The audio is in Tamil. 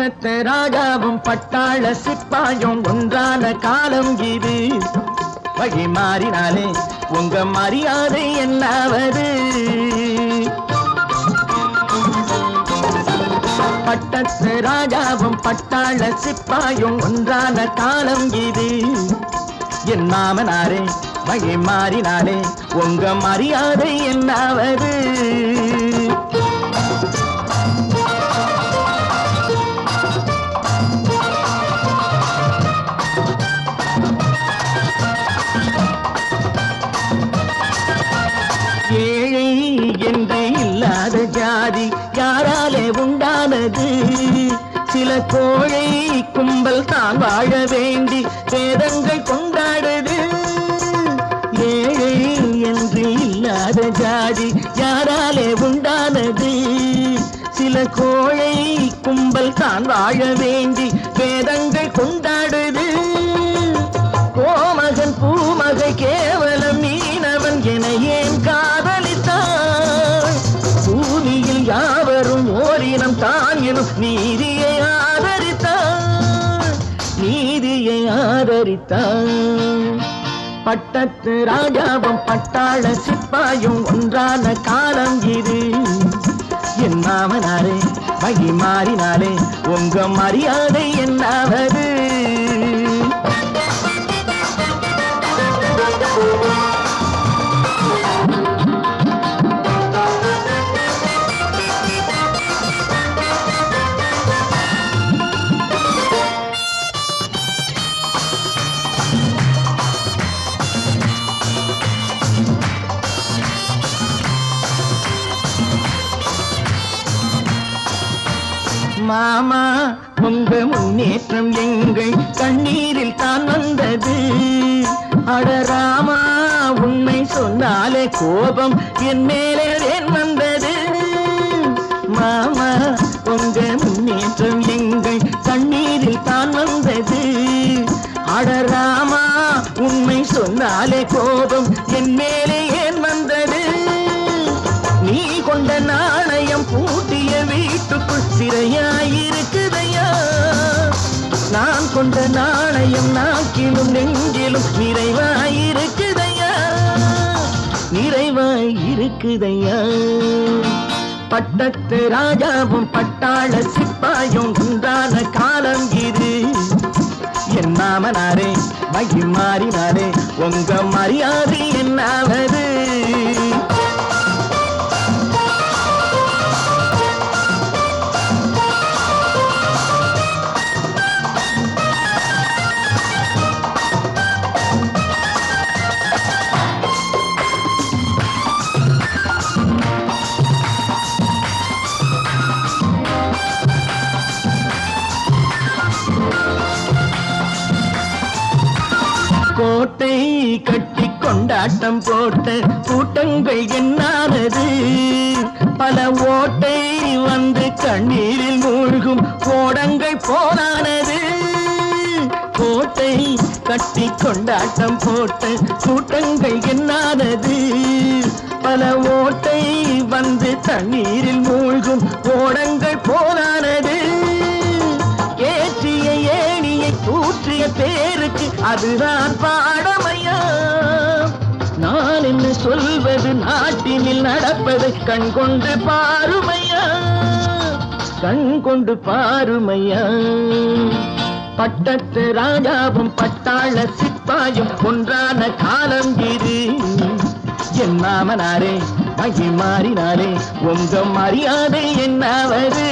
பட்டத்து ராஜாவும் பட்டாள சிப்பாயும் ஒன்றான காலம் இது. வழி மாறினாலே உங்க மரியாதை என்னாவது? பட்டத்து ராஜாவும் பட்டாள சிப்பாயும் ஒன்றான காலம் இது. என் மாமனாரே வழி மாறினாலே உங்க மரியாதை என்னாவது? ஏழை என்று இல்லாத ஜாதி யாராலே உண்டானது? சில கோழை கும்பல் தான் வாழ வேண்டி வேதங்கள் கொண்டாடுது. ஏழை என்று இல்லாத ஜாதி யாராலே உண்டானது? சில கோழை கும்பல் தான் வாழ வேண்டி வேதங்கள் கொண்டாடுது. கோமகன் பூமகை கேவலம் மீனவன் என ஏன் காதலித்தான்? பூமியில் யாவரும் ஓரினம் தான் எனும் நீதியை ஆதரித்தான், நீதியை ஆதரித்தான். பட்டத்து ராஜாவும் பட்டாள சிப்பாயும் ஒன்றான காலம் இது. என் மாமனாரே வழி மாறினாலே உங்க மரியாதை என்னாவது? மாமா உங்க முன்னேற்றம் எங்கள் கண்ணீரில் தான் வந்தது. அடராமா உண்மை சொன்னாலே கோபம் என் மேலே ஏன் வந்தது? மாமா உங்க முன்னேற்றம் எங்கள் கண்ணீரில் தான் வந்தது. அடராமா உண்மை சொன்னாலே கோபம் என் மேலே ஏன் வந்தது? நீ கொண்ட நாணயம் பூட்டிய வீட்டுக்குள் சிறையாயிருக்குதையா? நான் கொண்ட நாணயம் நாக்கிலும் நெஞ்சிலும் நிறைவாயிருக்குதையா, நிறைவாயிருக்குதையா. பட்டத்து ராஜாவும் பட்டாள சிப்பாயும் ஒன்றான காலம் இது. என் மாமனாரே வழி மாறினாரே உங்க மரியாதை என்னாவது? கோட்டை கட்டி கொண்டாட்டம் போட்ட கூட்டங்கள் என்னானது? பல ஓட்டை வந்து கண்ணீரில் மூழ்கும் கோடங்கள் போனானது. கோட்டை கட்டி கொண்டாட்டம் போட்ட கூட்டங்கள் என்னானது? பல ஓட்டை வந்து தண்ணீரில் மூழ்கும் கோடங்கள் போனானது. ஏற்றிய ஏணியை தூற்றிய பேருக்கு அதுதான் பாடமையா? நான் என்ன சொல்வது? நாட்டினில் நடப்பதை கண் கொண்டு பாருமையா, கண் கொண்டு பாருமையா. பட்டத்து ராஜாவும் பட்டாள சிப்பாயும் ஒன்றான காலம் இது. என் மாமனாரே வழி மாறினாரே உங்க மரியாதை என்னாவது?